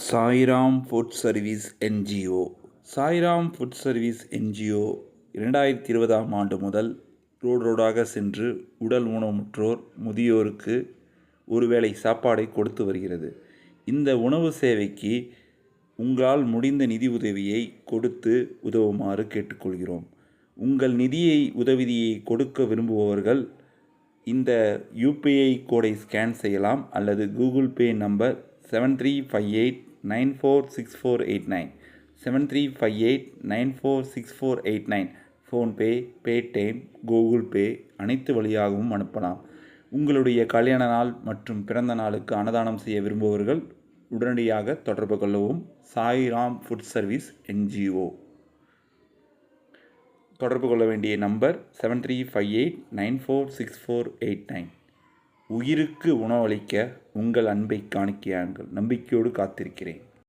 Sairam food service NGO. Sairam food service NGO 2020ஆம் ஆண்டு முதல் ரோடாக சென்று உடல் ஊனமுற்றோர், முதியோருக்கு ஒருவேளை சாப்பாடை கொடுத்து வருகிறது. இந்த உணவு சேவைக்கு உங்களால் முடிந்த நிதி உதவியை கொடுத்து உதவுமாறு கேட்டுக்கொள்கிறோம். உங்கள் உதவியை கொடுக்க விரும்புபவர்கள் இந்த UPI கோடை ஸ்கேன் செய்யலாம் அல்லது Google Pay number 7358946489 7358946489 PhonePe, Paytm, Google Pay அனைத்து வழியாகவும் அனுப்பலாம். உங்களுடைய கல்யாண நாள் மற்றும் பிறந்த நாளுக்கு அன்னதானம் செய்ய விரும்புபவர்கள் உடனடியாக தொடர்பு கொள்ளவும். Sairam food service NGO. தொடர்பு கொள்ள வேண்டிய நம்பர் 7358946489. உயிருக்கு உணவளிக்க உங்கள் அன்பை காணிக்கையாங்கள். நம்பிக்கையோடு காத்திருக்கிறேன்.